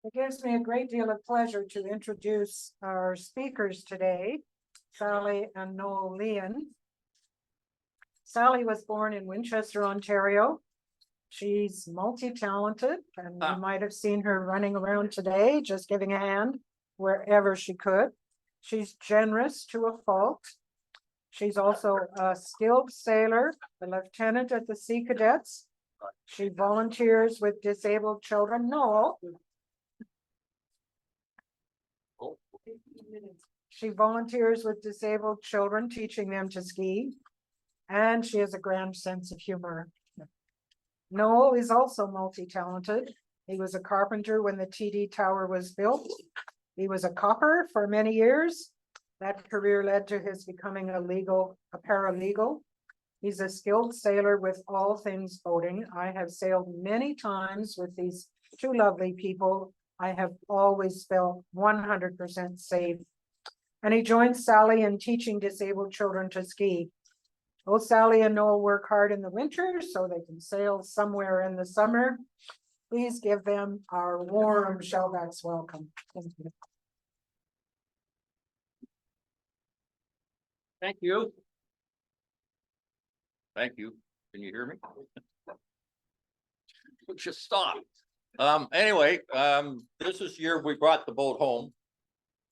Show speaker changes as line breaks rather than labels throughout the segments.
It gives me a great deal of pleasure to introduce our speakers today, Sally and Noel Lien. Sally was born in Winchester, Ontario. She's multi-talented, and you might have seen her running around today, just giving a hand wherever she could. She's generous to a fault. She's also a skilled sailor, a lieutenant at the Sea Cadets. She volunteers with disabled children. Noel. She volunteers with disabled children, teaching them to ski. And she has a grand sense of humor. Noel is also multi-talented. He was a carpenter when the TD Tower was built. He was a copper for many years. That career led to his becoming a paralegal. He's a skilled sailor with all things boating. I have sailed many times with these two lovely people. I have always felt 100% safe. And he joins Sally in teaching disabled children to ski. Both Sally and Noel work hard in the winter so they can sail somewhere in the summer. Please give them our warm Shellback's welcome. Thank you.
Thank you. Thank you. Can you hear me? Just stop. Anyway, this is the year we brought the boat home.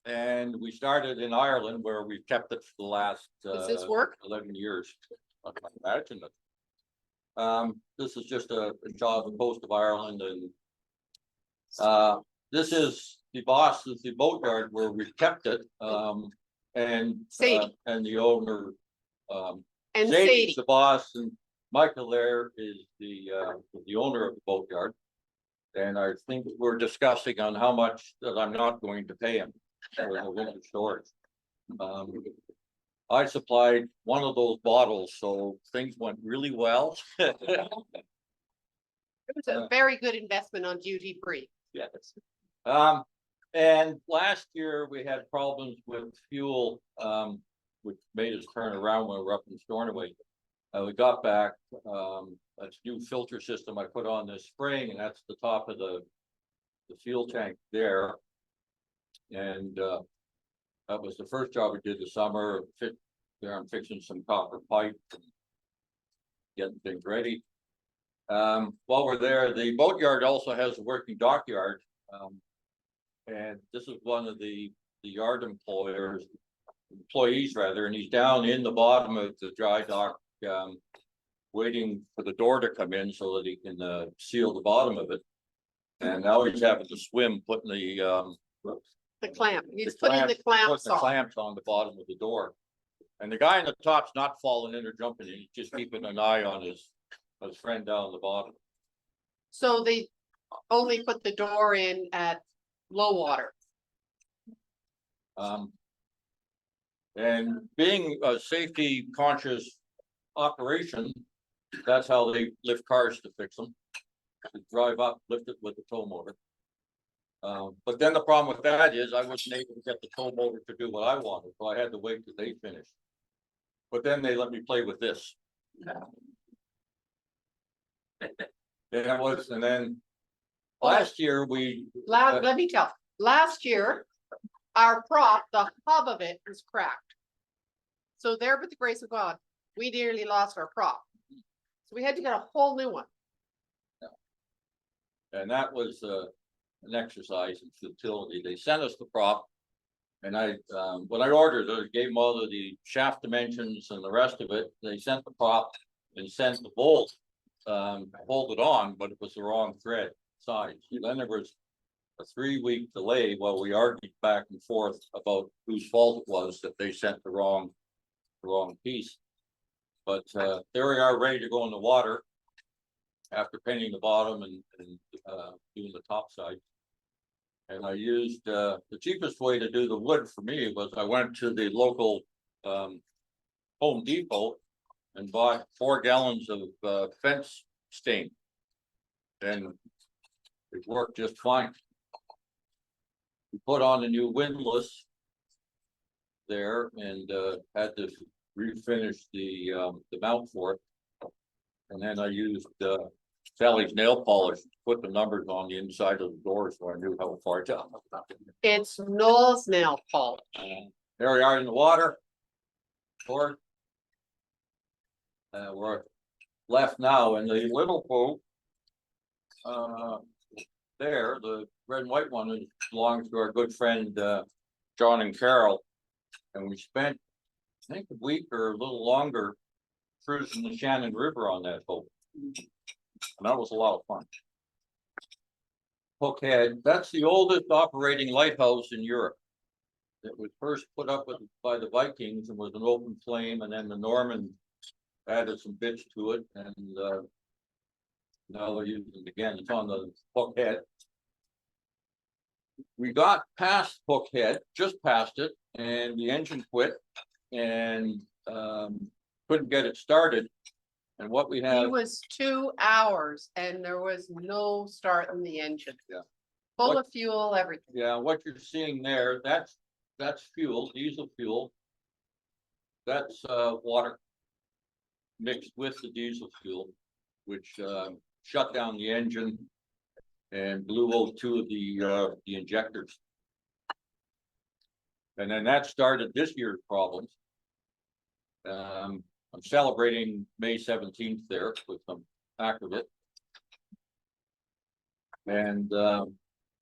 And we started in Ireland, where we've kept it for the last
Does this work?
11 years. I can imagine it. This is just a job on the coast of Ireland, and this is the boss of the boatyard where we've kept it. And the owner,
and
Sadie's the boss, and Michael there is the owner of the boatyard. And I think we're discussing on how much that I'm not going to pay him for the winter storage. I supplied one of those bottles, so things went really well.
It was a very good investment on duty free.
Yes. And last year we had problems with fuel, which made us turn around when we were up in Stornoway. We got back, that's new filter system I put on this spring, and that's the top of the fuel tank there. And that was the first job we did this summer. I'm fixing some copper pipe and getting things ready. While we're there, the boatyard also has a working dockyard. And this is one of the yard employees rather, and he's down in the bottom of the dry dock, waiting for the door to come in so that he can seal the bottom of it. And now he's having to swim, putting the
clamp. He's putting the clamps
on the bottom of the door. And the guy on the top's not falling in or jumping in. He's just keeping an eye on his friend down the bottom.
So they only put the door in at low water.
And being a safety conscious operation, that's how they lift cars to fix them. They drive up, lift it with the tow motor. But then the problem with that is I wasn't able to get the tow motor to do what I wanted, so I had to wait till they finished. But then they let me play with this. And then last year
let me tell. Last year, our prop, the hub of it was cracked. So there, with the grace of God, we nearly lost our prop. So we had to get a whole new one.
And that was an exercise in futility. They sent us the prop, and when I ordered it, I gave them all of the shaft dimensions and the rest of it. They sent the prop and sent the bolt, hold it on, but it was the wrong thread size. Then there was a 3-week delay while we argued back and forth about whose fault it was that they sent the wrong piece. But there we are, ready to go in the water after painting the bottom and doing the top side. And I used the cheapest way to do the wood for me was I went to the local Home Depot and bought 4 gallons of fence stain. And it worked just fine. We put on a new windlass there and had to refinish the mount for it. And then I used Sally's nail polish, put the numbers on the inside of the door, so I knew how far down.
It's Noel's nail polish.
There we are in the water. Or we're left now in the little boat. There, the red and white one belongs to our good friend John and Carol. And we spent, I think, a week or a little longer cruising the Shannon River on that boat. And that was a lot of fun. Okay, that's the oldest operating lighthouse in Europe. It was first put up by the Vikings and was an open flame, and then the Normans added some bits to it, and now they're using it again. It's on the Hookhead. We got past Hookhead, just past it, and the engine quit, and couldn't get it started. And what we
He
have,
was 2 hours and there was no start in the engine.
Yeah.
Full
What-
of fuel, everything.
yeah, what you're seeing there, that's fuel, diesel fuel. That's water mixed with the diesel fuel, which shut down the engine and blew out two of the injectors. And then that started this year's problems. I'm celebrating May 17th there with some pack of it. And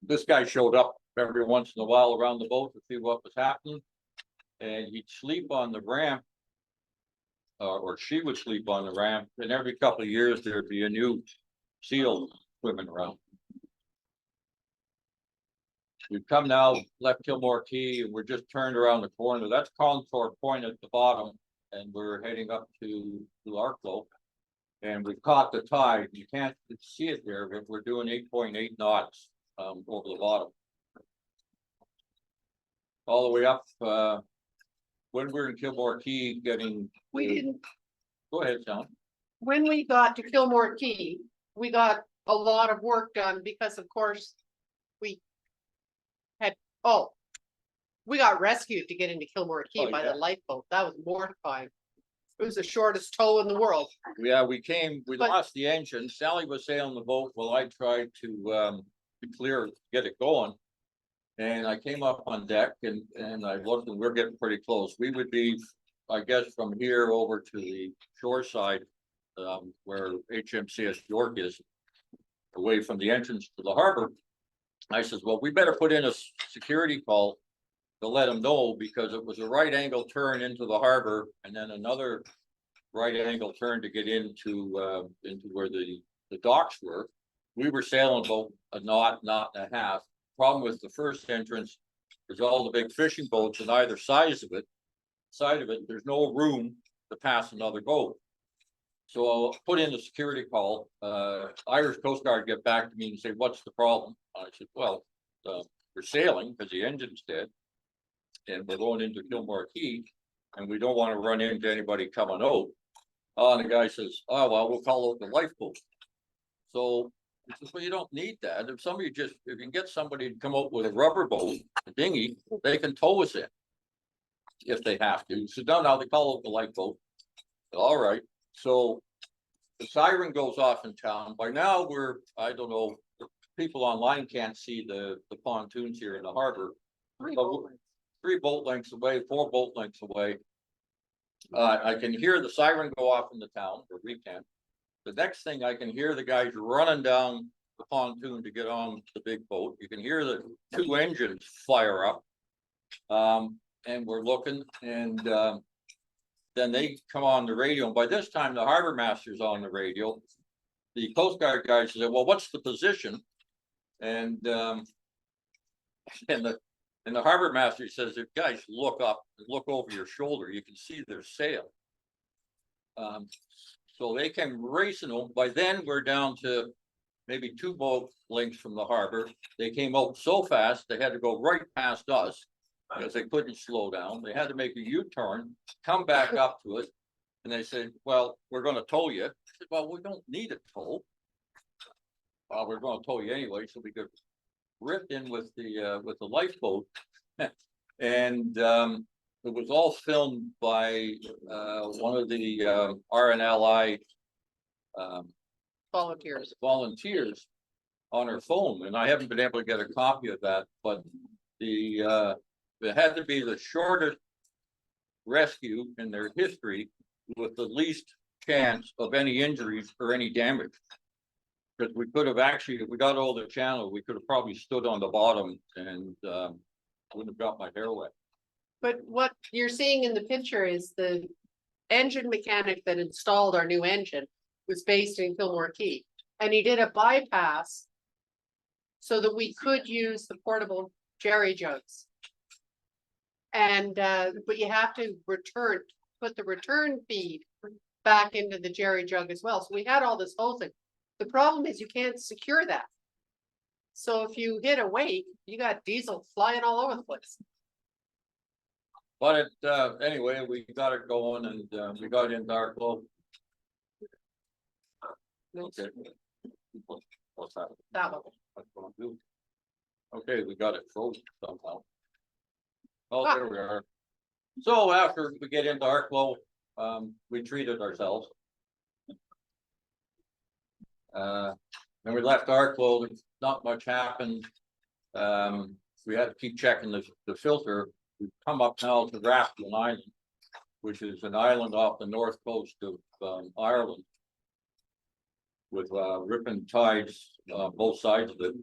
this guy showed up every once in a while around the boat to see what was happening. And he'd sleep on the ramp, or she would sleep on the ramp, and every couple of years there'd be a new seal swimming around. We've come now, left Kilmore Key, and we're just turned around the corner. That's Contour Point at the bottom, and we're heading up to Arklow. And we've caught the tide. You can't see it there, but we're doing 8.8 knots over the bottom. All the way up, when we're in Kilmore Key getting.
We didn't,
Go ahead, John.
when we got to Kilmore Key, we got a lot of work done because of course we had, we got rescued to get into Kilmore Key
Oh,
by
yeah.
the lifeboat. That was mortifying. It was the shortest tow in the world.
Yeah, we
But-
lost the engine. Sally was sailing the boat while I tried to get it going. And I came up on deck and I looked and we're getting pretty close. We would be, I guess, from here over to the shore side, where HMCS York is, away from the entrance to the harbor. I says, well, we better put in a security call to let them know, because it was a right angle turn into the harbor and then another right angle turn to get into where the docks were. We were sailing about a knot and a half. Problem with the first entrance is all the big fishing boats on either side of it. There's no room to pass another boat. So I'll put in the security call. Irish Coast Guard get back to me and say, what's the problem? I said, well, we're sailing because the engine's dead. And we're going into Kilmore Key and we don't want to run into anybody coming out. And the guy says, oh, well, we'll call out the lifeboat. So he says, well, you don't need that. If you can get somebody to come out with a rubber boat, a dinghy, they can tow us in if they have to. So now they call out the lifeboat. All right. So the siren goes off in town. By now I don't know, people online can't see the pontoons here in the harbor. But 3 boat lengths away, 4 boat lengths away. I can hear the siren go off in the town, or we can. The next thing I can hear the guys running down the pontoon to get on the big boat. You can hear the 2 engines fire up. And we're looking, and then they come on the radio. And by this time, the harbor master's on the radio. The Coast Guard guy said, well, what's the position? And the harbor master says, if guys look up and look over your shoulder, you can see their sail. So they came racing over. By then, we're down to maybe 2 boat lengths from the harbor. They came out so fast, they had to go right past us because they couldn't slow down. They had to make a U-turn, come back up to it. And they said, well, we're going to tow you. I said, well, we don't need a tow. Well, we're going to tow you anyway, so we could rip in with the lifeboat. And it was all filmed by one of the RNLI
volunteers.
On her phone, and I haven't been able to get a copy of that, but it had to be the shortest rescue in their history with the least chance of any injuries or any damage. Because we could have actually, if we got all the channel, we could have probably stood on the bottom and wouldn't have got my hair wet.
But what you're seeing in the picture is the engine mechanic that installed our new engine was based in Kilmore Key. And he did a bypass so that we could use the portable jerry jugs. And, but you have to put the return feed back into the jerry jug as well. So we had all this hosing. The problem is you can't secure that. So if you hit a wake, you got diesel flying all over the place.
But anyway, we got it going and we got into our club. Okay. What's that?
That one.
What's going to do? Okay, we got it frozen somehow. Oh, there we are. So after we get into our club, we treated ourselves. Then we left our club, not much happened. We had to keep checking the filter. We've come up now to Rathbone Island, which is an island off the north coast of Ireland, with ripping tides both sides of it.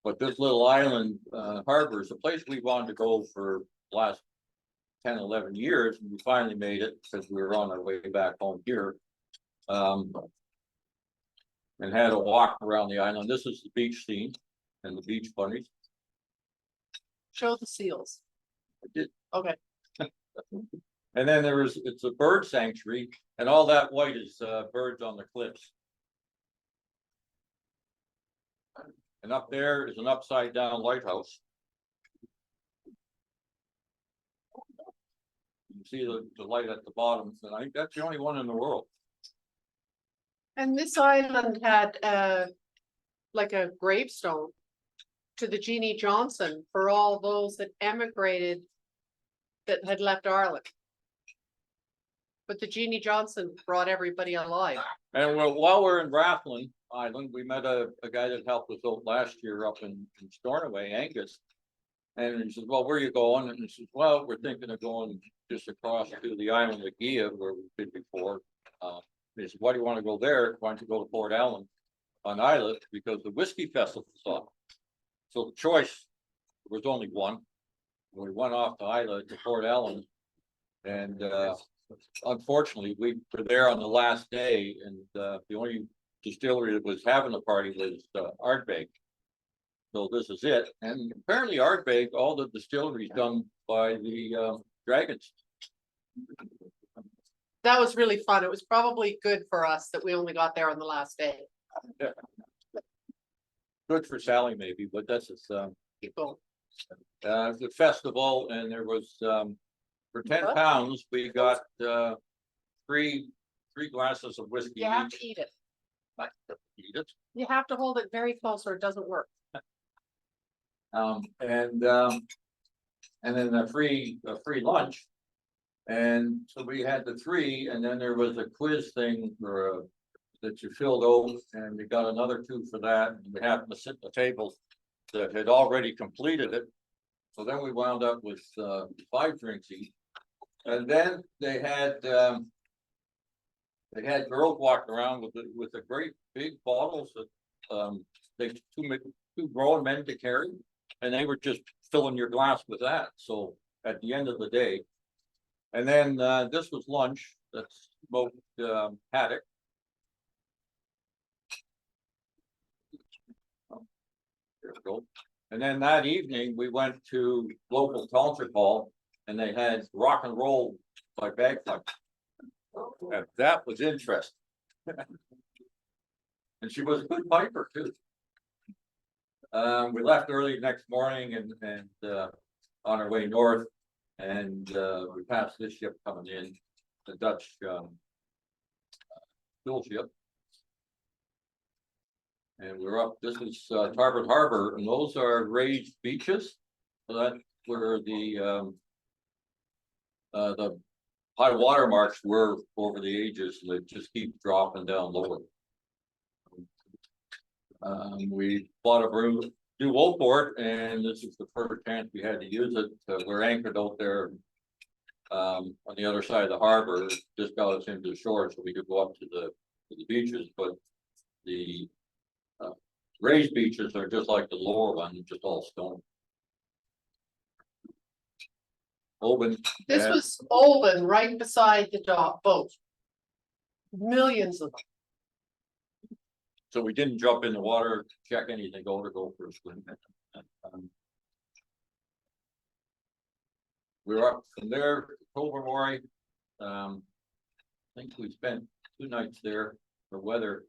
But this little island harbor is a place we wanted to go for the last 10, 11 years, and we finally made it because we were on our way back home here. And had a walk around the island. This is the beach scene and the beach bunnies.
Show the seals.
I did.
Okay.
And then it's a bird sanctuary, and all that white is birds on the cliffs. And up there is an upside down lighthouse. You can see the light at the bottom, and I think that's the only one in the world.
And this island had like a gravestone to the Jeannie Johnson for all those that emigrated that had left Ireland. But the Jeannie Johnson brought everybody alive.
And while we're in Rathbone Island, we met a guy that helped us out last year up in Stornoway, Angus. And he says, well, where are you going? And he says, well, we're thinking of going just across to the island of Gia, where we've been before. He said, why do you want to go there? Why don't you go to Port Ellen on Islet? Because the whiskey festival's on. So the choice, there was only one. We went off to Islet to Port Ellen. And unfortunately, we were there on the last day, and the only distillery that was having a party was Ardbeg. So this is it. And apparently Ardbeg, all the distilleries done by the Dragons.
That was really fun. It was probably good for us that we only got there on the last day.
Yeah. Good for Sally maybe, but that's just
People.
the festival, and there was for 10 pounds we got three glasses of whiskey
You have
each.
to eat it.
Eat it.
You have to hold it very close or it doesn't work.
And then a free lunch. And so we had the three, and then there was a quiz thing for that you filled out, and we got another 2 for that. And we happened to sit at the table that had already completed it. So then we wound up with 5 drinks each. And then they had girls walking around with the great big bottles that they two grown men to carry, and they were just filling your glass with that. So at the end of the day, and then this was lunch. That's smoked haddock. There we go. And then that evening we went to local concert hall, and they had rock and roll by bagpipes. And that was interesting. And she was a good piper too. We left early next morning and on our way north, and we passed this ship coming in, the Dutch fuel ship. And we're up, this is Tarbert Harbor, and those are raised beaches. So that's where the high water marks were over the ages, and they just keep dropping down lower. We bought a new boat for it, and this is the first chance we had to use it. We're anchored out there. On the other side of the harbor, just got us into the shore so we could go up to the beaches, but the raised beaches are just like the lower one, just all stone. Open.
This
and-
was Olin right beside the boat. Millions of them.
So we didn't jump in the water, check anything, go for a swim. We were up from there, Tobermory. I think we spent 2 nights there for weather.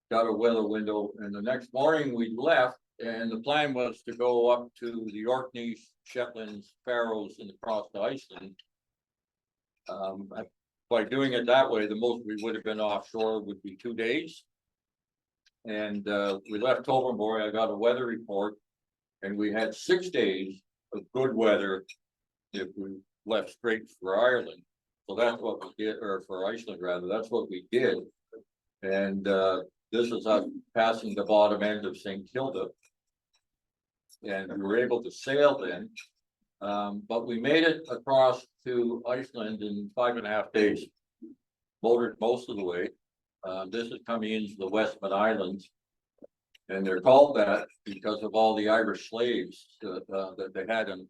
Got a weather window, and the next morning we left, and the plan was to go up to the Orkneys, Shetlands, Faroes, and across to Iceland. By doing it that way, the most we would have been offshore would be 2 days. And we left Tobermory. I got a weather report, and we had 6 days of good weather if we left straight for Ireland. So that's what we did, or for Iceland rather, that's what we did. And this is us passing the bottom end of St. Kilda. And we were able to sail then, but we made it across to Iceland in 5.5 days. Motored most of the way. This is coming into the Westman Islands. And they're called that because of all the Irish slaves that they had in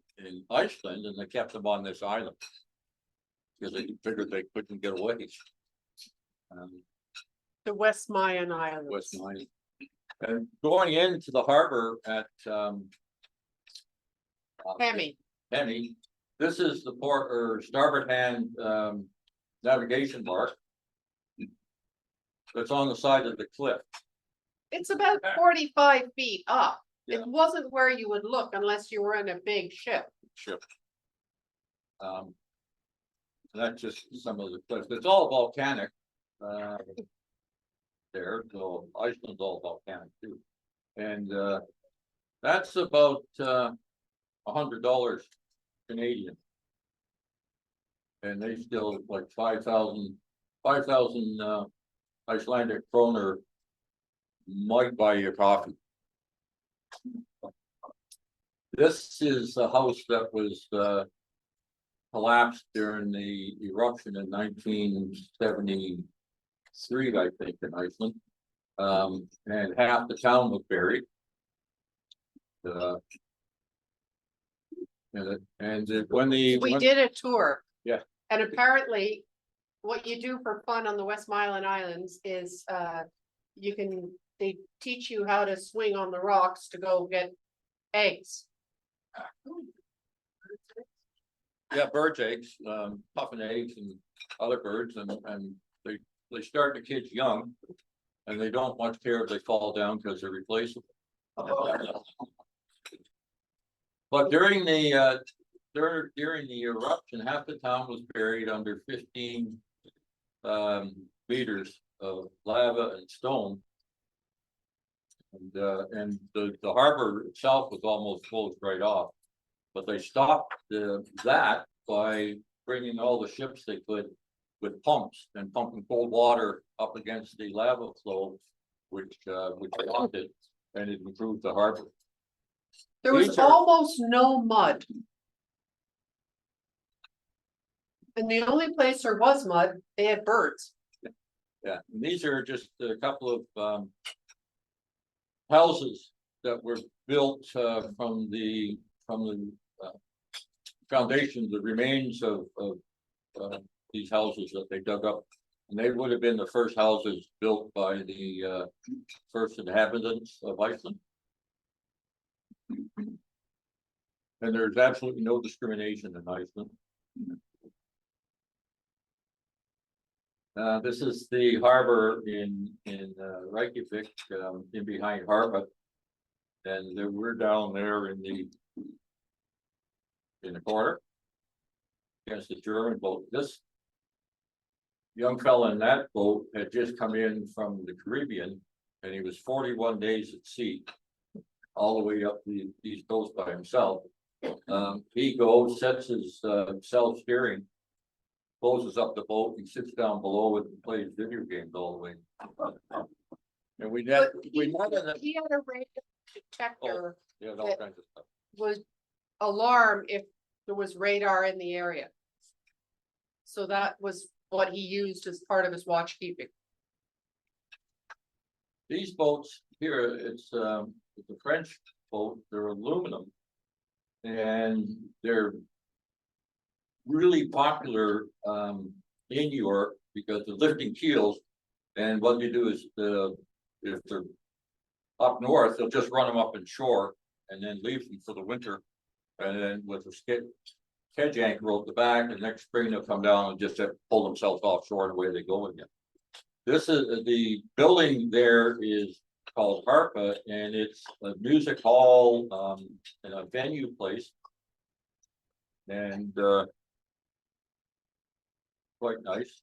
Iceland, and they kept them on this island. Because they figured they couldn't get away.
The West Mayan Islands.
West Mayan. And going into the harbor at
Hemi.
Hemi, this is the port or starboard hand navigation mark. That's on the side of the cliff.
It's about 45 feet up.
Yeah.
It wasn't where you would look unless you were in a big ship.
That's just some of the cliffs. It's all volcanic. There, so Iceland's all volcanic too. And that's about $100 Canadian. And they still like 5,000 Icelandic kroner might buy you coffee. This is a house that was collapsed during the eruption in 1973, I think, in Iceland. And half the town was buried. When
We did a tour.
Yeah.
And apparently, what you do for fun on the West Mayan Islands is, they teach you how to swing on the rocks to go get eggs.
Yeah, birds' eggs, puffin eggs and other birds, and they start the kids young. And they don't much care if they fall down because they're replaceable. But during the eruption, half the town was buried under 15 meters of lava and stone. And the harbor itself was almost closed right off. But they stopped that by bringing all the ships they could with pumps and pumping cold water up against the lava flow, which blocked it, and it improved the harbor.
There was almost no mud. And the only place there was mud, they had birds.
Yeah, and these are just a couple of houses that were built from the foundations, the remains of these houses that they dug up. And they would have been the first houses built by the first inhabitants of Iceland. And there's absolutely no discrimination in Iceland. This is the harbor in Reykjavik, in behind Harbor. And we're down there in the corner against the German boat. This young fella in that boat had just come in from the Caribbean, and he was 41 days at sea, all the way up the East Coast by himself. He goes, sets his self-steering, closes up the boat, he sits down below it and plays video games all the way. And we had,
But
we had,
he had a radar detector
yeah, all
that-
kinds of stuff.
was alarm if there was radar in the area. So that was what he used as part of his watch keeping.
These boats here, it's a French boat, they're aluminum. And they're really popular, in Europe because they're lifting keels. And what they do is, if they're up north, they'll just run them up in shore and then leave them for the winter. And then with the kedge anchor at the back, and next spring they'll come down and just pull themselves offshore and away they go again. This is, the building there is called Harpa, and it's a music hall, and a venue place. And, quite nice.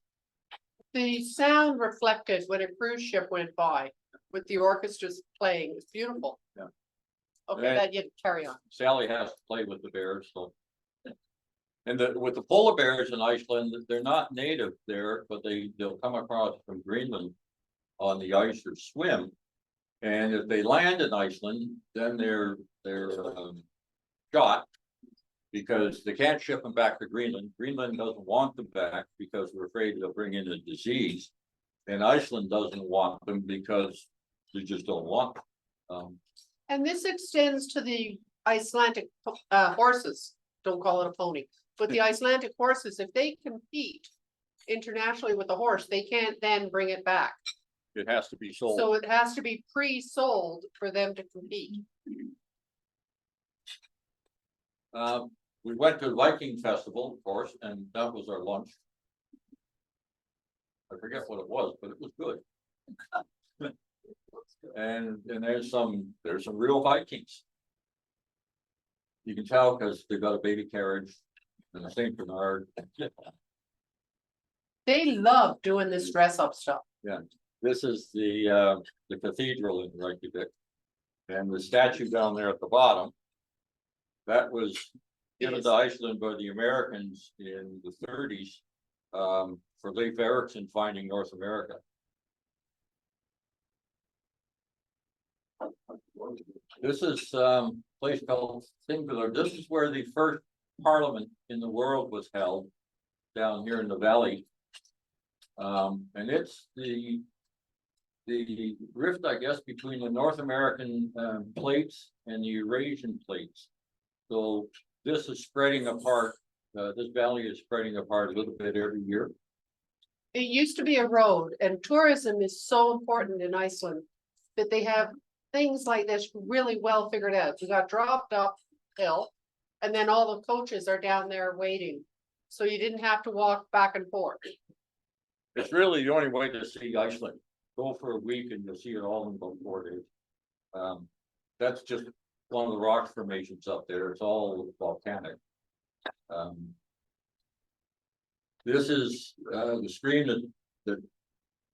The sound reflected when a cruise ship went by with the orchestras playing. It's beautiful.
Yeah.
Okay,
Yeah.
that you carry on.
Sally has to play with the bears, so. And with the polar bears in Iceland, they're not native there, but they'll come across from Greenland on the ice or swim. And if they land in Iceland, then they're shot because they can't ship them back to Greenland. Greenland doesn't want them back because we're afraid they'll bring in a disease. And Iceland doesn't want them because they just don't want them.
And this extends to the Icelandic horses. Don't call it a pony, but the Icelandic horses, if they compete internationally with the horse, they can't then bring it back.
It has to be sold.
So it has to be pre-sold for them to compete.
We went to the Viking Festival, of course, and that was our lunch. I forget what it was, but it was good. And there's some real Vikings. You can tell because they've got a baby carriage and a Saint Bernard.
They love doing this dress up stuff.
This is the cathedral in Reykjavik. And the statue down there at the bottom. That was given to Iceland by the Americans in the 30s. For Leif Erikson finding North America. This is a place called Singular. This is where the first parliament in the world was held, down here in the valley. And it's the rift, I guess, between the North American plates and the Eurasian plates. So this is spreading apart. This valley is spreading apart a little bit every year.
It used to be a road, and tourism is so important in Iceland that they have things like this really well figured out. You got dropped uphill, and then all the coaches are down there waiting. So you didn't have to walk back and forth.
It's really the only way to see Iceland. Go for a week and you'll see it all in about 4 days. That's just one of the rock formations up there. It's all volcanic. This is the stream that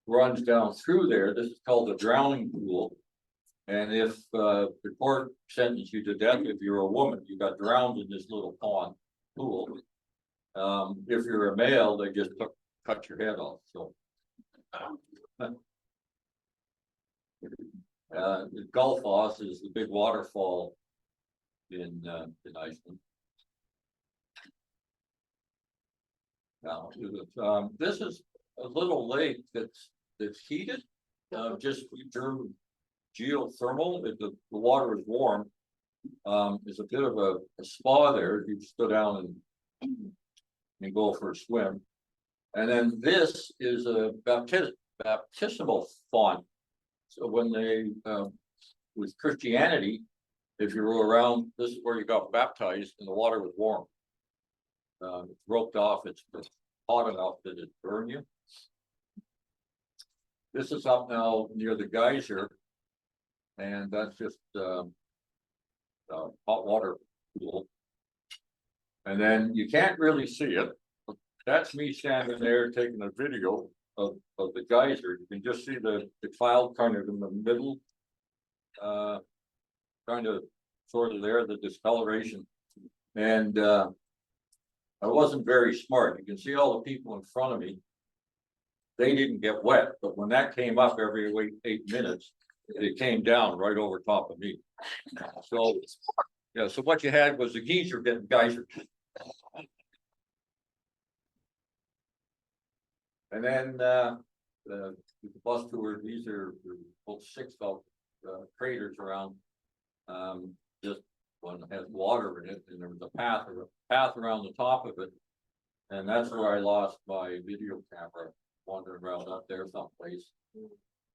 runs down through there. This is called the drowning pool. And if the court sentenced you to death, if you're a woman, you got drowned in this little pond pool. If you're a male, they just cut your head off. So the Gullfoss is the big waterfall in Iceland. Now, this is a little lake that's heated, just geothermal. If the water is warm, there's a bit of a spa there. You just go down and go for a swim. And then this is a baptismal font. So when they, with Christianity, if you were around, this is where you got baptized and the water was warm. It's roped off, it's hot enough that it burn you. This is up now near the geyser, and that's just hot water pool. And then you can't really see it. That's me standing there taking a video of the geyser. You can just see the cloud kind of in the middle, kind of sort of there, the discoloration. And I wasn't very smart. You can see all the people in front of me. they didn't get wet, but when that came up every 8 minutes, it came down right over top of me. So, yeah, so what you had was the geyser getting geysers. And then, the bus tour, these are both 6 craters around. Just one has water in it, and there was a path around the top of it. And that's where I lost my video camera, wandering around up there someplace.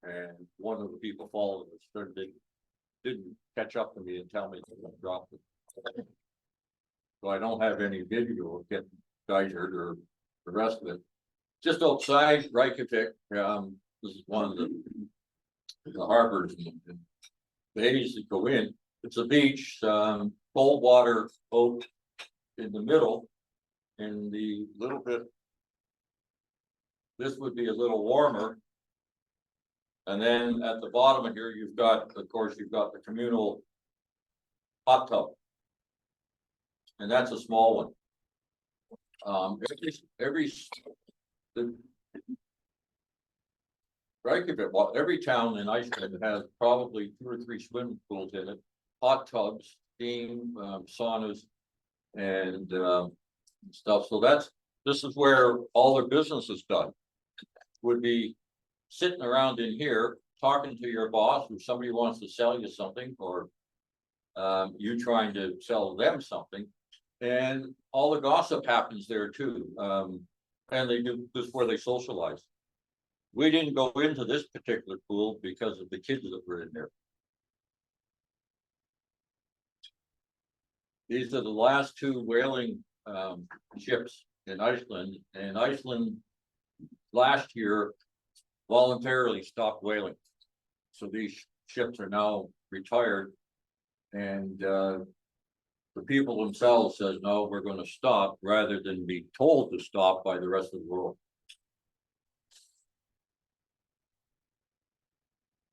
And one of the people following us didn't catch up to me and tell me that I dropped it. So I don't have any video of getting geysered or the rest of it. Just outside Reykjavik, this is one of the harbors and bays that go in. It's a beach, cold water boat in the middle, and the little bit. This would be a little warmer. And then at the bottom of here, you've got, of course, you've got the communal hot tub. And that's a small one. Reykjavik, well, every town in Iceland has probably 2 or 3 swimming pools in it, hot tubs, steam, saunas, and stuff. So this is where all their business is done. Would be sitting around in here, talking to your boss, if somebody wants to sell you something, or you trying to sell them something. And all the gossip happens there too. And they do this where they socialize. We didn't go into this particular pool because of the kids that were in there. These are the last 2 whaling ships in Iceland, and Iceland last year voluntarily stopped whaling. So these ships are now retired, and the people themselves says, no, we're going to stop, rather than be told to stop by the rest of the world.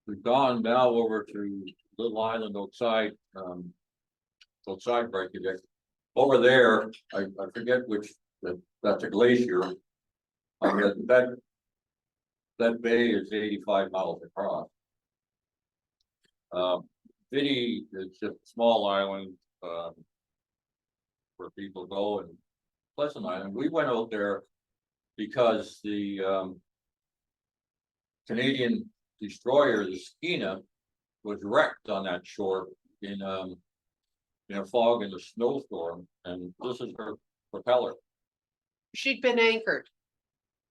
We've gone now over to little island outside Reykjavik. Over there, I forget which, that's a glacier. That bay is 85 miles across. Vidi is just a small island where people go, and Pleasant Island. We went out there because the Canadian destroyer, the Skeena, was wrecked on that shore in a fog and a snowstorm, and this is her propeller.
She'd been anchored.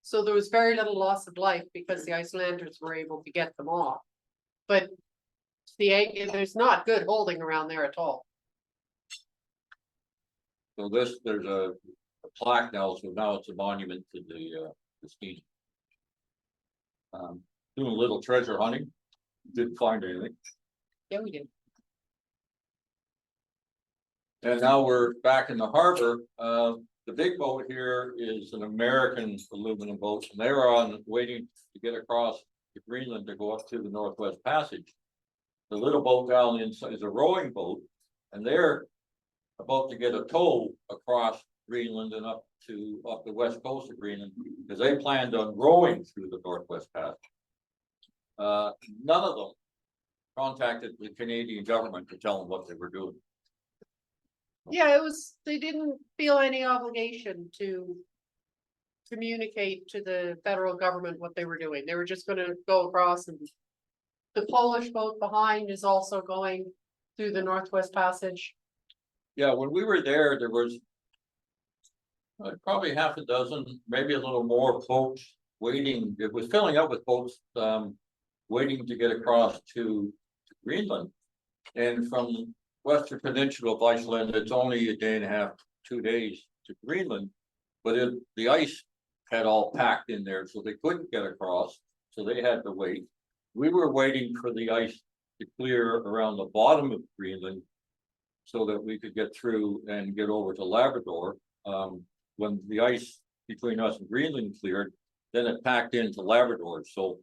So there was very little loss of life because the Icelanders were able to get them off. But there's not good holding around there at all.
So there's a plaque now, so now it's a monument to the Skeena. Doing a little treasure hunting, didn't find anything.
Yeah, we did.
And now we're back in the harbor. The big boat here is an American aluminum boat, and they were waiting to get across to Greenland to go up to the Northwest Passage. The little boat down inside is a rowing boat, and they're about to get a tow across Greenland and up the west coast of Greenland, because they planned on rowing through the Northwest Passage. None of them contacted the Canadian government to tell them what they were doing.
Yeah, they didn't feel any obligation to communicate to the federal government what they were doing. They were just gonna go across, and the Polish boat behind is also going through the Northwest Passage.
Yeah, when we were there, there was probably half a dozen, maybe a little more boats waiting. It was filling up with boats waiting to get across to Greenland. And from Western Peninsula of Iceland, it's only a day and a half, 2 days to Greenland, but the ice had all packed in there, so they couldn't get across, so they had to wait. We were waiting for the ice to clear around the bottom of Greenland so that we could get through and get over to Labrador. When the ice between us and Greenland cleared, then it packed into Labrador, so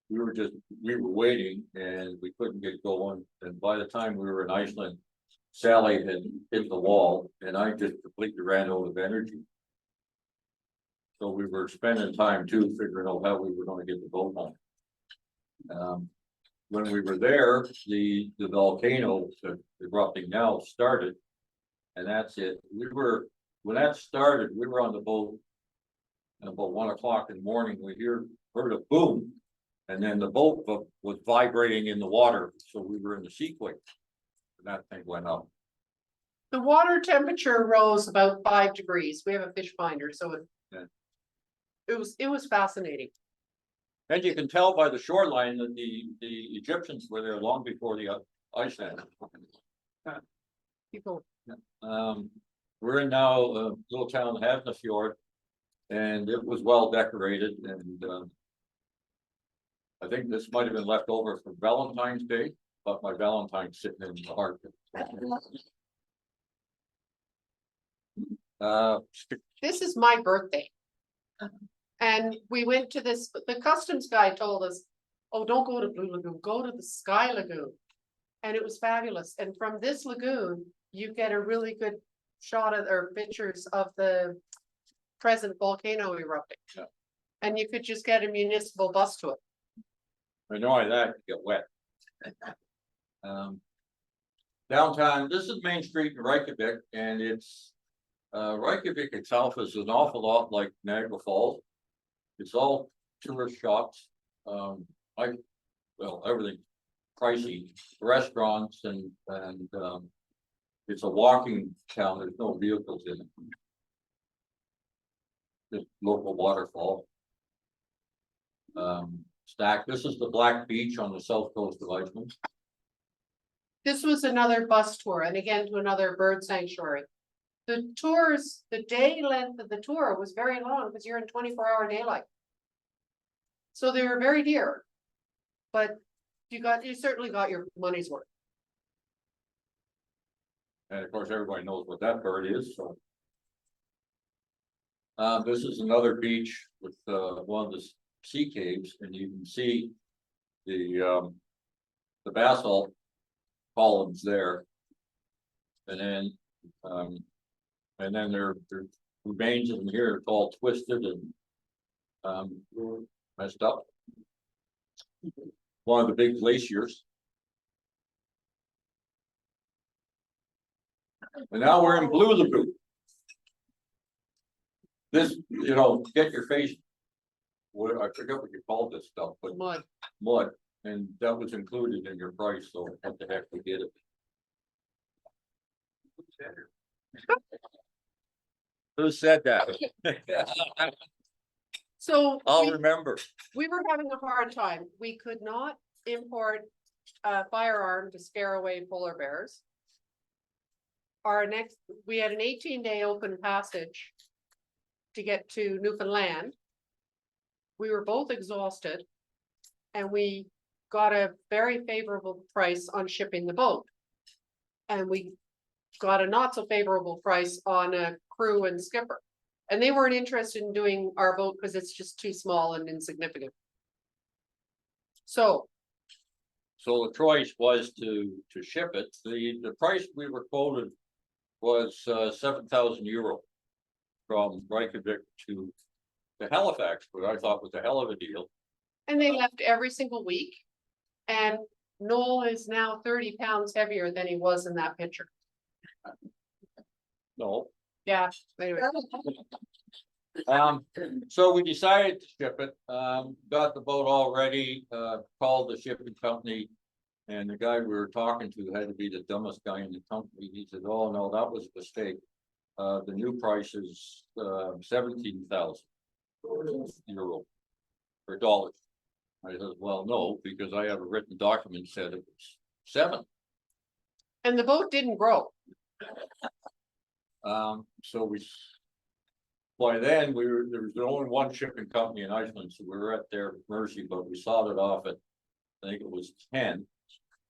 we were waiting, and we couldn't get going. And by the time we were in Iceland, Sally had hit the wall, and I just completely ran out of energy. So we were spending time too, figuring out how we were gonna get the boat home. When we were there, the volcano erupting now started. And that's it. When that started, we were on the boat. And about 1 o'clock in the morning, heard a boom. And then the boat was vibrating in the water, so we were in the seaquake. And that thing went up.
The water temperature rose about 5 degrees. We have a fish finder, so
Yeah.
it was fascinating.
And you can tell by the shoreline that the Egyptians were there long before the Iceland.
People,
We're in now a little town, Havnafjord, and it was well decorated, and I think this might have been left over from Valentine's Day, but my Valentine's sitting in the heart.
this is my birthday. And we went to this, the customs guy told us, oh, don't go to Blue Lagoon, go to the Sky Lagoon. And it was fabulous. And from this lagoon, you get a really good shot of, or pictures of the present volcano erupting.
Yeah.
And you could just get a municipal bus to it.
I know I that get wet. Downtown, this is Main Street in Reykjavik, and it's Reykjavik itself is an awful lot like Niagara Falls. It's all tourist shops. Everything pricey, restaurants and it's a walking town. There's no vehicles in it. Just local waterfall. Stack. This is the Black Beach on the south coast of Iceland.
This was another bus tour, and again to another bird sanctuary. The tours, the day length of the tour was very long because you're in 24-hour daylight. So they were very dear, but you certainly got your money's worth.
And of course, everybody knows what that bird is, so. This is another beach with one of the sea caves, and you can see the basalt columns there. And then there remains in here, it's all twisted and messed up. One of the big glaciers. And now we're in Blue Lagoon. This, get your face. I forget what you called this stuff, but mud, and that was included in your price, so what the heck we did it. Who said that?
So
I'll remember.
we were having a hard time. We could not import a firearm to scare away polar bears. We had an 18-day open passage to get to Newfoundland. We were both exhausted, and we got a very favorable price on shipping the boat. And we got a not so favorable price on a crew and skipper. And they weren't interested in doing our boat because it's just too small and insignificant. So
the choice was to ship it. The price we were quoted was 7,000 euro from Reykjavik to Halifax, which I thought was a hell of a deal.
and they left every single week. And Noel is now 30 pounds heavier than he was in that picture.
No.
Yeah, anyway.
So we decided to ship it, got the boat all ready, called the shipping company. And the guy we were talking to had to be the dumbest guy in the company. He said, oh no, that was a mistake. The new price is 17,000 euro or dollars. I said, well, no, because I have a written document said it was 7.
And the boat didn't grow.
So by then there was only one shipping company in Iceland, so we were at their mercy, but we saw it off at, I think it was 10.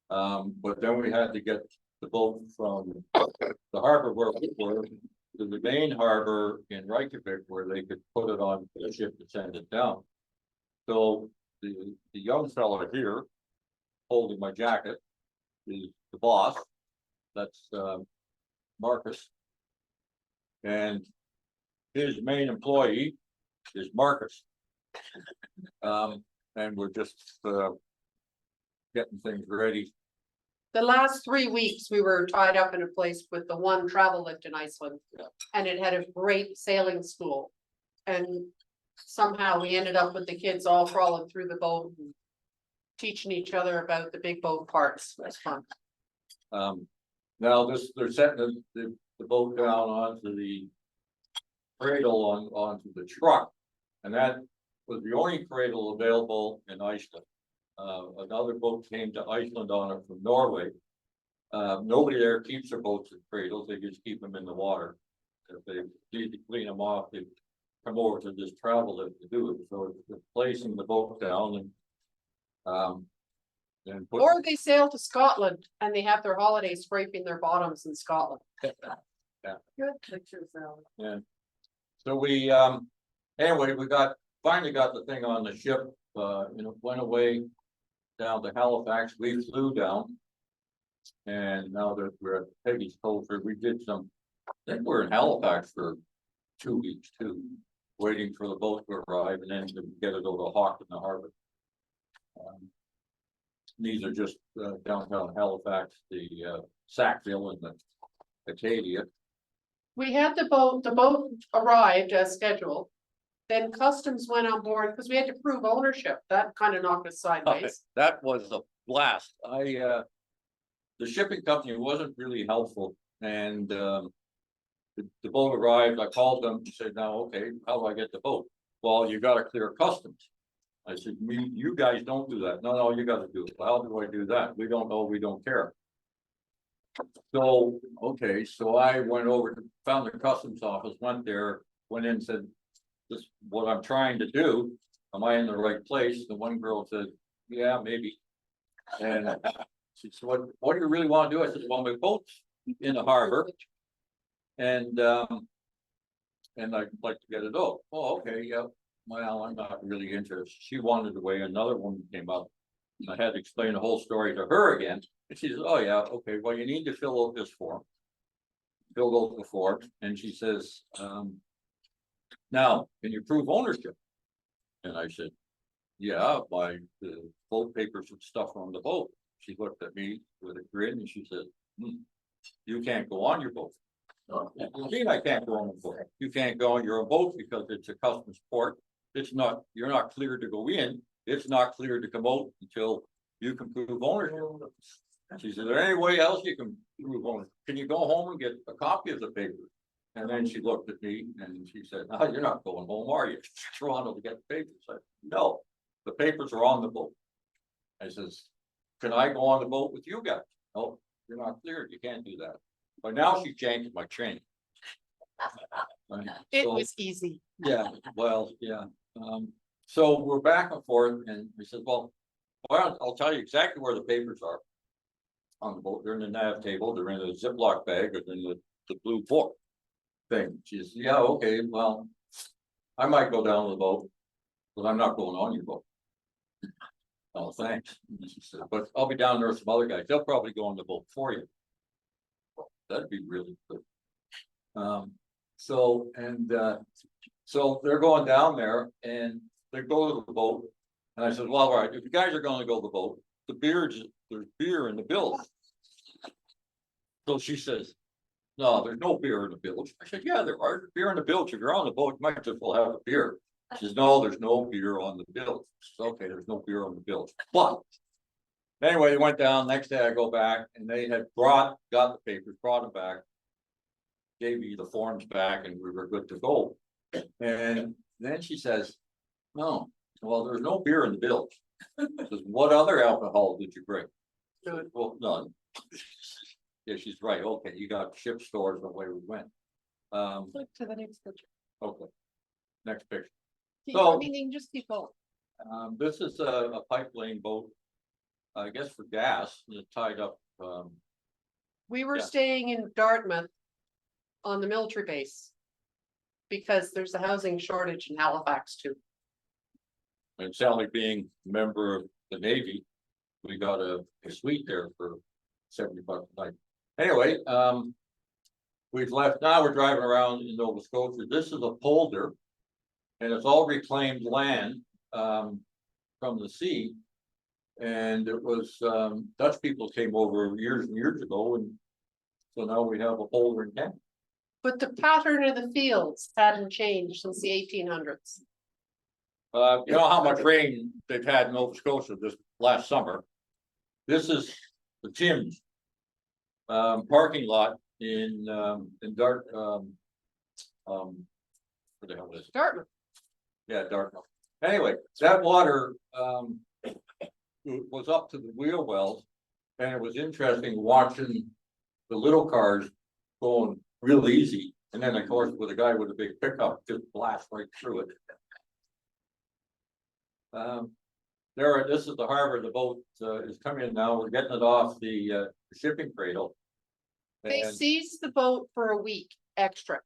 But then we had to get the boat from the harbor where we were to the main harbor in Reykjavik, where they could put it on the ship to send it down. So the young fella here holding my jacket is the boss. That's Marcus. And his main employee is Marcus. And we're just, getting things ready.
The last 3 weeks, we were tied up in a place with the one travel lift in Iceland.
Yeah.
And it had a great sailing school. And somehow we ended up with the kids all crawling through the boat and teaching each other about the big boat parts. It was fun.
Now they're setting the boat down onto the cradle onto the truck. And that was the only cradle available in Iceland. Another boat came to Iceland on it from Norway. Nobody there keeps their boats in cradles, they just keep them in the water. If they need to clean them off, they come over to this travel lift to do it, so it's placing the boat down and put.
Or they sail to Scotland and they have their holiday scraping their bottoms in Scotland.
Yeah.
Good pictures, Al.
Yeah. So we, anyway, finally got the thing on the ship, went away down to Halifax, we flew down. And now that we're at Peggy's Culture, we did some, I think we're in Halifax for 2 weeks too, waiting for the boat to arrive and then to get it over to Hawk in the harbor. These are just downtown Halifax, the Sackville and the Acadia.
We had the boat arrived as scheduled. Then customs went on board because we had to prove ownership. That kind of knocked us sideways.
That was a blast. The shipping company wasn't really helpful and the boat arrived, I called them, said, now, okay, how do I get the boat? Well, you gotta clear customs. I said, you guys don't do that. No, you gotta do it. How do I do that? We don't know, we don't care. So, okay, so I went over, found the customs office, went there, went in and said, this is what I'm trying to do. Am I in the right place? The one girl said, yeah, maybe. And she said, what do you really want to do? I said, well, my boat's in the harbor. And I'd like to get it over. Oh, okay, yeah. Well, I'm not really interested. She wanted away. Another woman came up. And I had to explain the whole story to her again. And she says, oh yeah, okay, well, you need to fill out this form. Filled out the form, and she says, now, can you prove ownership? And I said, yeah, by the boat papers and stuff on the boat. She looked at me with a grin and she said, you can't go on your boat. What do you mean I can't go on the boat? You can't go on your boat because it's a customs port. You're not cleared to go in. It's not cleared to come out until you can prove ownership. She said, is there any way else you can prove ownership? Can you go home and get a copy of the paper? And then she looked at me and she said, no, you're not going home, are you? Toronto to get the papers. I said, no, the papers are on the boat. I says, can I go on the boat with you guys? No, you're not cleared. You can't do that. But now she changed my training.
It was easy.
Yeah, well, yeah. So we're back and forth and we said, well, I'll tell you exactly where the papers are on the boat. They're in the nav table. They're in a Ziploc bag or in the blue book thing. She says, yeah, okay, well, I might go down to the boat, but I'm not going on your boat. Oh, thanks. And she said, but I'll be down there with some other guys. They'll probably go on the boat for you. That'd be really good. So they're going down there and they go to the boat. And I said, well, all right, if you guys are going to go to the boat, there's beer in the bilge. So she says, no, there's no beer in the bilge. I said, yeah, there are beer in the bilge. If you're on the boat, you might just well have a beer. She says, no, there's no beer on the bilge. Says, okay, there's no beer on the bilge. But anyway, they went down. Next day I go back and they had got the papers, brought them back, gave me the forms back, and we were good to go. And then she says, no, well, there's no beer in the bilge. Says, what other alcohol did you bring? Well, none. Yeah, she's right. Okay, you got ship stores the way we went.
Flip to the next picture.
Okay. Next picture.
I mean, you can just keep going.
This is a pipeline boat, I guess for gas, and it's tied up.
We were
Yeah.
staying in Dartmouth on the military base because there's a housing shortage in Halifax too.
And Sally being a member of the Navy, we got a suite there for $70 a night. Anyway, we've left, now we're driving around in Nova Scotia. This is a polder. And it's all reclaimed land, from the sea. And it was, Dutch people came over years and years ago, and so now we have a boulder in Kent.
But the pattern of the fields hadn't changed since the 1800s.
You know how much rain they've had in Nova Scotia this last summer? This is the Tim's parking lot in Dart, what the hell is it?
Dartmouth.
Yeah, Dartmouth. Anyway, that water was up to the wheel wells, and it was interesting watching the little cars going real easy, and then of course with a guy with a big pickup just blast right through it. This is the harbor. The boat is coming in now. We're getting it off the shipping cradle.
They
And-
seized the boat for a week extra.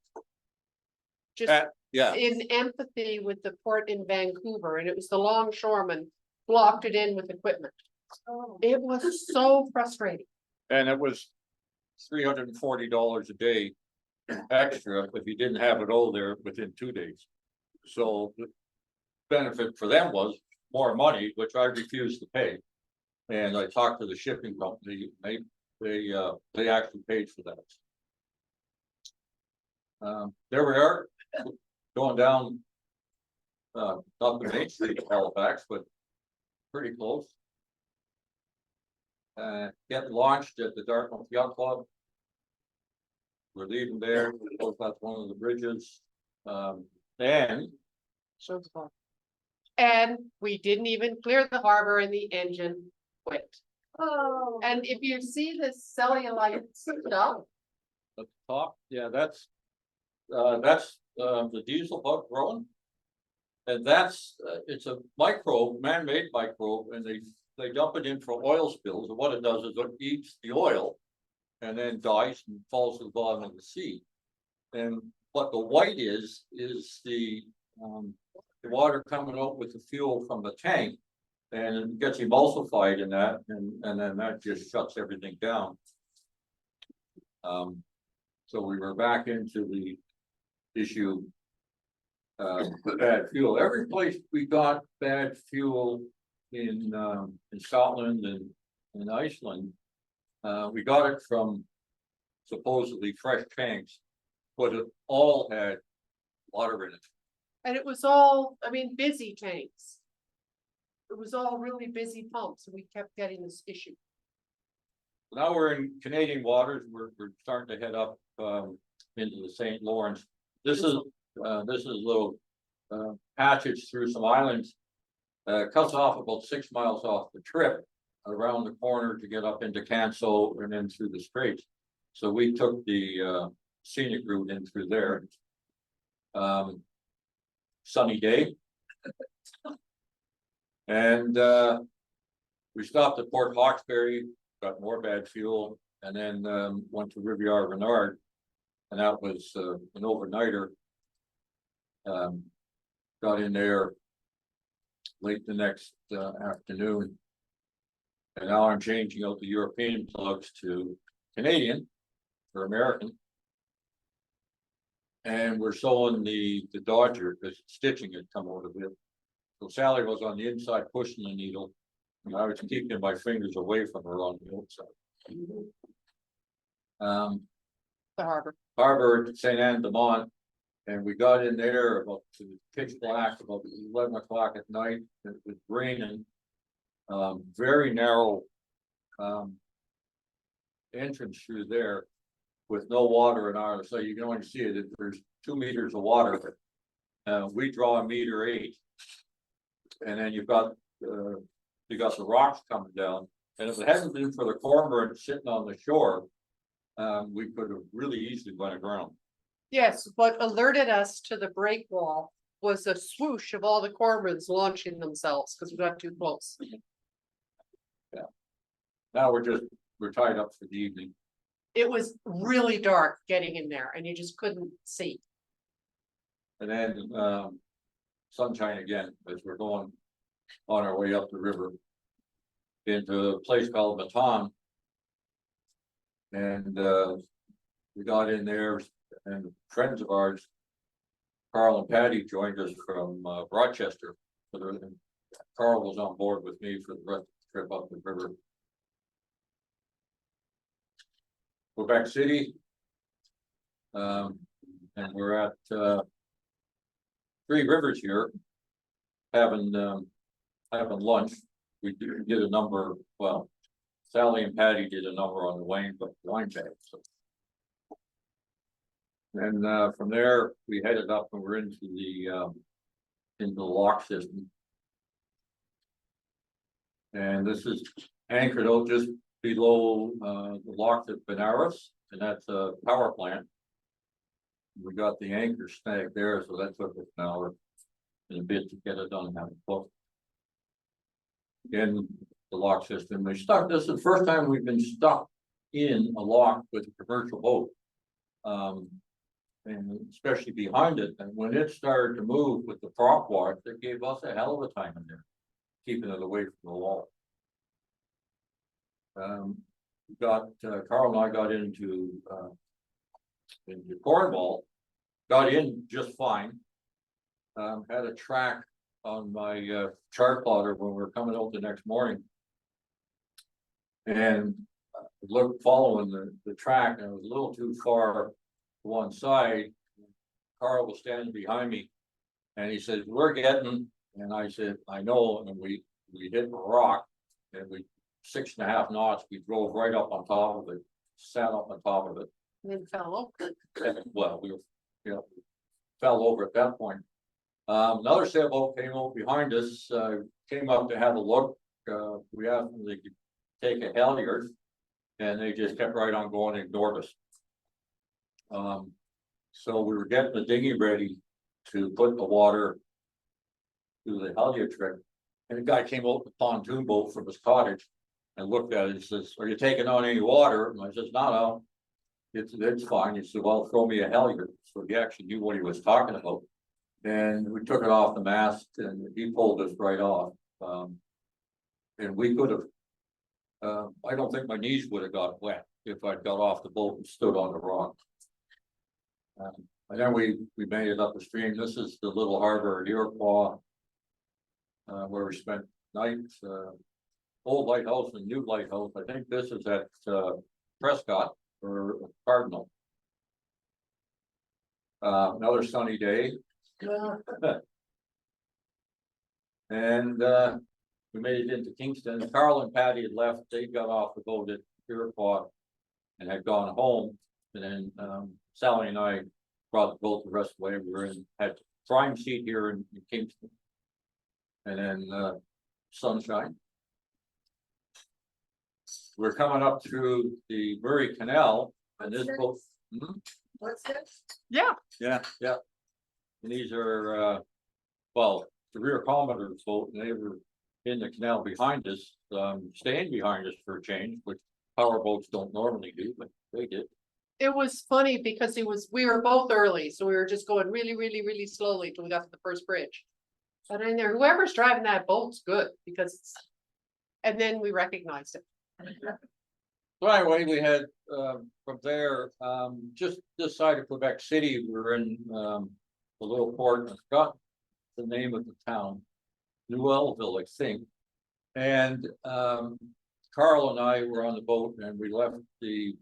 Just
yeah,
in empathy with the port in Vancouver, and it was the longshoreman blocked it in with equipment. It was so frustrating.
and it was $340 a day extra if you didn't have it all there within 2 days. So the benefit for them was more money, which I refused to pay. And I talked to the shipping company, they actually paid for that. There we are, going down, not the main street of Halifax, but pretty close. Get launched at the Dartmouth Yacht Club. We're leaving there, that's one of the bridges, and
So far. And we didn't even clear the harbor and the engine quit.
Oh.
And if you see this cellulite stuff,
at the top, yeah, that's the diesel bug growing. And that's, it's a microbe, man-made microbe, and they dump it in for oil spills, and what it does is it eats the oil. And then dies and falls to the bottom of the sea. And what the white is the water coming out with the fuel from the tank. And it gets emulsified in that, and then that just shuts everything down. So we were back into the issue. Bad fuel. Every place we got bad fuel in Scotland and in Iceland. We got it from supposedly fresh tanks, but it all had water in it.
and it was all, I mean, busy tanks. It was all really busy pumps, and we kept getting this issue.
Now we're in Canadian waters. We're starting to head up into the St. Lawrence. This is a little passage through some islands. Cuts off about 6 miles off the trip, around the corner to get up into Canso and then through the straits. So we took the scenic route in through there. Sunny day. And we stopped at Port Hawkesbury, got more bad fuel, and then went to Rivière Renard. And that was an overnighter. Got in there late the next afternoon. And now I'm changing out the European plugs to Canadian or American. And we're sewing the Dodger because stitching had come out of it. So Sally was on the inside pushing the needle, and I was keeping my fingers away from her on the outside.
The harbor.
Harbor at St. Anne de Mont, and we got in there about pitch black, about 11 o'clock at night. It was raining. Very narrow entrance through there with no water in ours, so you can only see it if there's 2 meters of water. We draw 1.8 meters, and then you've got the rocks coming down. And if it hadn't been for the cormorant sitting on the shore, we could have really easily went aground.
Yes, what alerted us to the break wall was a swoosh of all the cormorants launching themselves because we got too close.
Now we're tied up for the evening.
It was really dark getting in there and you just couldn't see.
And then sunshine again as we're going on our way up the river into a place called Baton. And we got in there, and friends of ours Carl and Patty joined us from Rochester. Carl was on board with me for the rest of the trip up the river. Quebec City. And we're at Three Rivers here, having lunch. We did a number, well, Sally and Patty did a number on the wine bag. So. And from there, we headed up and we're into the lock system. And this is anchored out just below the lock at Benares, and that's a power plant. We got the anchor snag there, so that took us an hour and a bit to get it done. In the lock system, this is the first time we've been stuck in a lock with a commercial boat. And especially behind it, and when it started to move with the prop wash, it gave us a hell of a time in there, keeping it away from the wall. Carl and I got into Cornwall, got in just fine. Had a track on my chart plotter when we were coming out the next morning, and following the track, and it was a little too far to one side. Carl was standing behind me, and he said, "We're getting," and I said, "I know," and we hit a rock, and we 6.5 knots. We drove right up on top of it, sat up on top of it.
And then fell over.
Well, we were, fell over at that point. Another sailboat came up behind us, came up to have a look. We asked them to take a halyard, and they just kept right on going and ignored us. So we were getting the dinghy ready to put the water through the halyard trick, and the guy came out with a pontoon boat from his cottage and looked at it and says, "Are you taking on any water?" And I says, "No, it's fine." He said, "Well, throw me a halyard." So he actually knew what he was talking about. And we took it off the mast, and he pulled us right off. And we could have, I don't think my knees would have got wet if I'd got off the boat and stood on the rock. And then we made it up the stream. This is the little harbor at Iroquois, where we spent nights. Old lighthouse and new lighthouse. I think this is at Prescott or Cardinal. Another sunny day. And we made it into Kingston. Carl and Patty had left. They got off the boat at Iroquois and had gone home. And then Sally and I brought the boat the rest of the way. We were had prime seat here in Kingston. And then sunshine. We're coming up through the Murray Canal, and this boat.
What's this?
Yeah.
Yeah. And these are, well, the rear commodore's boat, and they were in the canal behind us, staying behind us for a change, which power boats don't normally do, but they did.
It was funny because we were both early, so we were just going really, really, really slowly till we got to the first bridge. And then whoever's driving that boat's good because it's, and then we recognized it.
So anyway, we had from there, just this side of Quebec City, we were in the little port. I forgot the name of the town, Noelville, I think. And Carl and I were on the boat, and we left the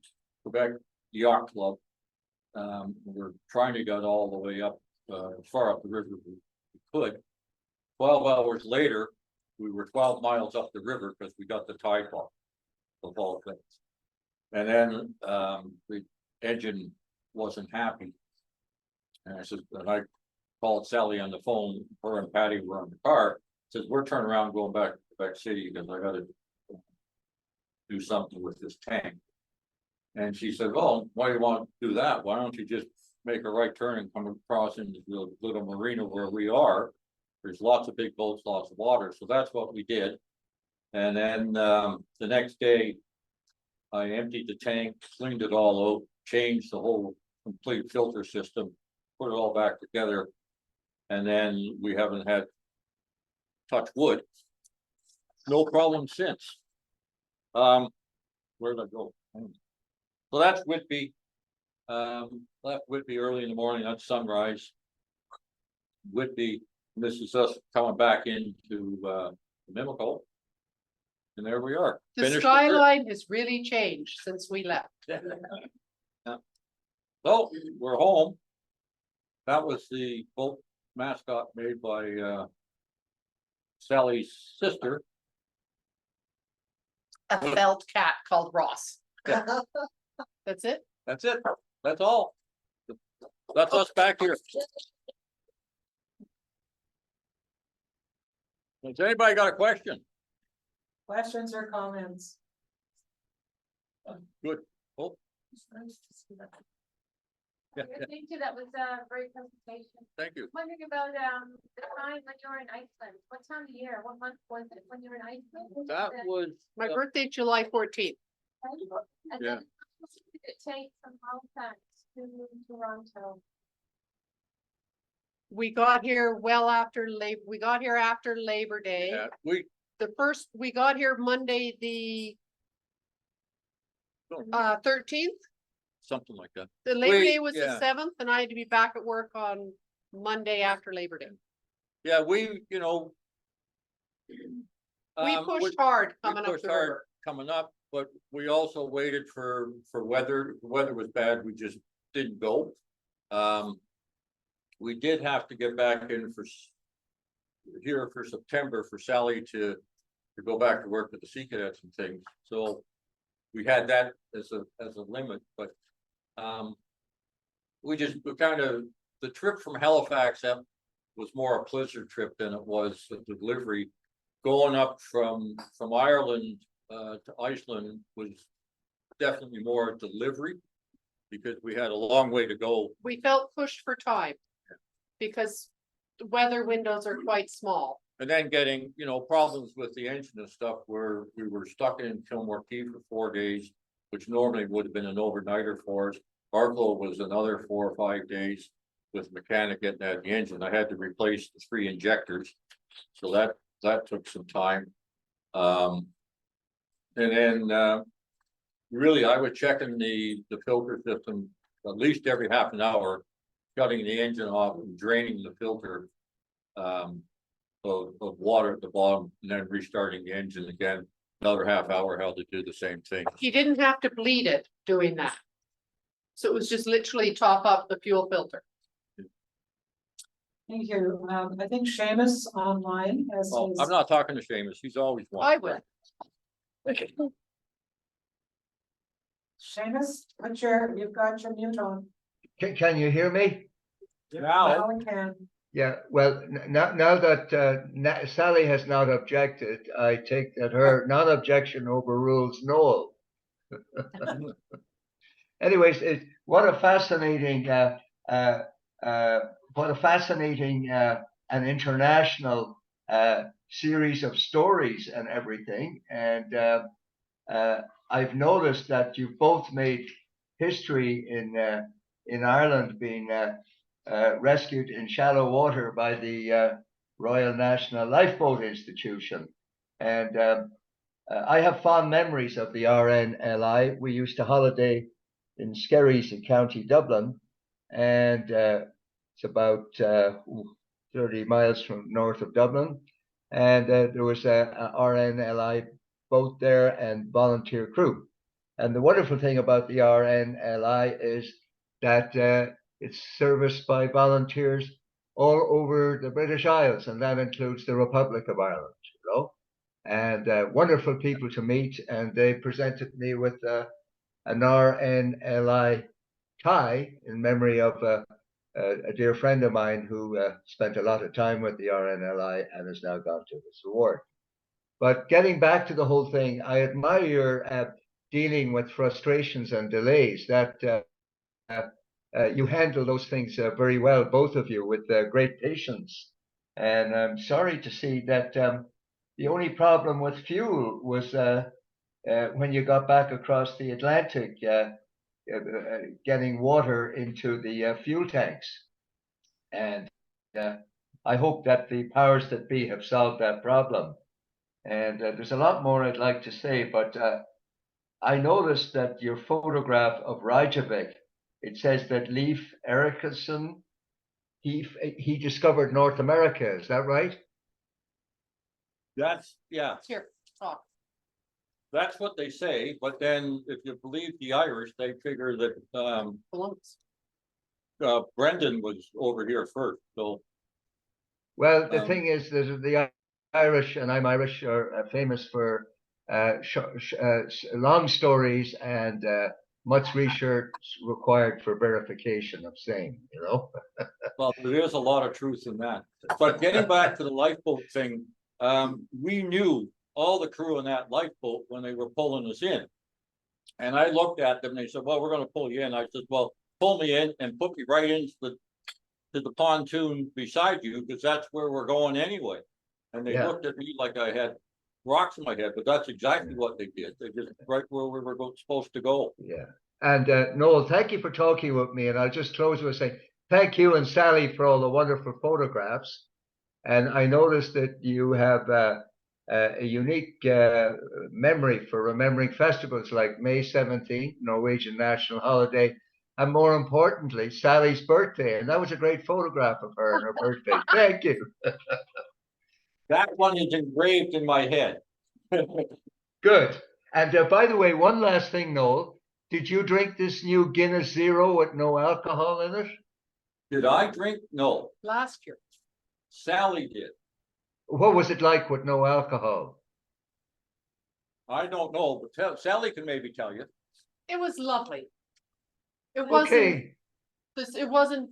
Quebec Yacht Club. We're trying to get all the way up as far up the river as we could. 12 hours later, we were 12 miles up the river because we got the tide fall. Of all things. And then the engine wasn't happy. And I called Sally on the phone, her and Patty were on the car, says, "We're turning around going back to Quebec City because I gotta do something with this tank." And she said, "Well, why do you want to do that? Why don't you just make a right turn and come across into the little marina where we are? There's lots of big boats, lots of water." So that's what we did. And then the next day, I emptied the tank, cleaned it all out, changed the whole complete filter system, put it all back together. And then we haven't had, touch wood, no problem since. Where'd I go? So that's Whitby. Left Whitby early in the morning, that's sunrise. Whitby, this is us coming back into, Mimico. And there we are.
The
Finished trip.
skyline has really changed since we left.
Yeah. So, we're home. That was the boat mascot made by, Sally's sister.
A felt cat called Ross.
Yeah.
That's it?
That's it. That's all. That's us back here. Has anybody got a question?
Questions or comments?
Good. Oh, yeah, yeah,
Thank you, that was a great presentation.
thank you.
Wondering about the time when you were in Iceland, what time of year, what month was it when you were in Iceland?
That was,
My birthday, July 14th.
And
Yeah.
then how long did it take from Halifax to Toronto?
We got here well after we got here after Labor Day.
yeah,
We got here Monday, the 13th.
something like that.
The Labor
We-
Day was the
yeah.
7th, and I had to be back at work on Monday after Labor Day.
Yeah, we, you know.
We pushed hard
we
coming up
pushed
the
hard
river.
coming up, but we also waited for weather. The weather was bad, we just didn't go. We did have to get back in here for September for Sally to go back to work with the Sea Cadets and things, so we had that as a limit, but we kind of, the trip from Halifax up was more a pleasure trip than it was a delivery. Going up from Ireland to Iceland was definitely more a delivery because we had a long way to go.
We felt pushed for time because the weather windows are quite small.
And then getting, you know, problems with the engine and stuff where we were stuck in Kilmore Key for 4 days, which normally would have been an overnighter for us. Barclay was another 4 or 5 days with mechanic getting at the engine. I had to replace the 3 injectors. So that took some time. And then, really, I was checking the filter system at least every half an hour, shutting the engine off and draining the filter of water at the bottom, and then restarting the engine again. Another half hour held to do the same thing.
You didn't have to bleed it doing that. So it was just literally top up the fuel filter.
Thank you. I think Seamus online has
Oh,
his.
I'm not talking to Seamus, he's always one.
I will.
Seamus, you've got your mute on.
Can you hear me?
Now we can.
Yeah, well, now that Sally has not objected, I take that her non-objection overrules Noel. Anyways, what a fascinating and international series of stories and everything. And I've noticed that you've both made history in Ireland, being rescued in shallow water by the Royal National Lifeboat Institution. And I have fond memories of the RNLI. We used to holiday in Skerries in County Dublin, and it's about 30 miles from north of Dublin. And there was a RNLI boat there and volunteer crew. And the wonderful thing about the RNLI is that it's serviced by volunteers all over the British Isles, and that includes the Republic of Ireland, you know. And wonderful people to meet, and they presented me with an RNLI tie in memory of a dear friend of mine who spent a lot of time with the RNLI and has now gone to his reward. But getting back to the whole thing, I admire your dealing with frustrations and delays. That you handle those things very well, both of you, with great patience. And I'm sorry to see that the only problem with fuel was when you got back across the Atlantic, getting water into the fuel tanks. And I hope that the powers that be have solved that problem. And there's a lot more I'd like to say, but I noticed that your photograph of Reykjavik, it says that Leif Erikson he discovered North America. Is that right?
Yeah,
Here, talk.
that's what they say, but then if you believe the Irish, they figure that,
Balloons.
Brendan was over here first, so.
Well, the
Um,
thing is that the Irish, and I'm Irish, are famous for long stories and much research required for verification of same, you know?
Well, there is a lot of truth in that, but getting back to the lifeboat thing, we knew all the crew in that lifeboat when they were pulling us in. And I looked at them and they said, well, we're gonna pull you in. I said, well, pull me in and put me right into the pontoon beside you, because that's where we're going anyway. And they
Yeah.
looked at me like I had rocks in my head, but that's exactly what they did. They just right where we were supposed to go.
Yeah. And Noel, thank you for talking with me. And I'll just close with saying thank you and Sally for all the wonderful photographs. And I noticed that you have a unique memory for remembering festivals like May 17th, Norwegian national holiday, and more importantly, Sally's birthday. And that was a great photograph of her and her birthday. Thank you.
That one is engraved in my head.
Good. And by the way, one last thing, Noel. Did you drink this new Guinness Zero with no alcohol in it?
Did I drink? No,
Last year.
Sally did.
What was it like with no alcohol?
I don't know, but Sally can maybe tell you.
It was lovely. It wasn't,
Okay.
it wasn't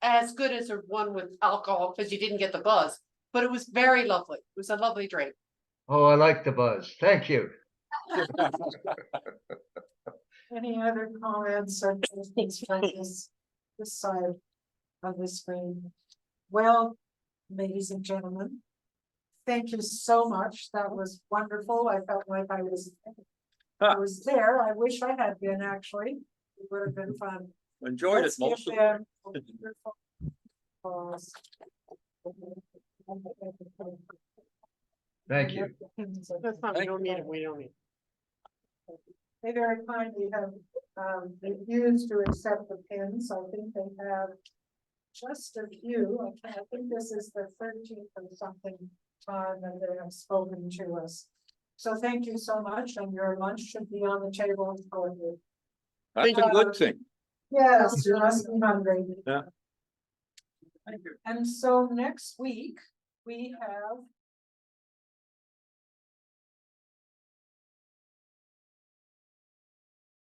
as good as a one with alcohol because you didn't get the buzz, but it was very lovely. It was a lovely drink.
Oh, I like the buzz. Thank you.
Any other comments or things from this side of the screen? Well, ladies and gentlemen, thank you so much. That was wonderful. I felt like I was there. I wish I had been, actually. It would have been fun.
Enjoyed it
Let's give
most of
them a wonderful applause.
Thank you.
That's fine. We don't need it. We don't need it.
They very kindly have refused to accept the pins. I think they have just a few. I think this is the 13th or something time that they have spoken to us. So thank you so much, and your lunch should be on the table for you.
That's a good thing.
Yes, you must be hungry.
Yeah. Thank you.
And so next week, we have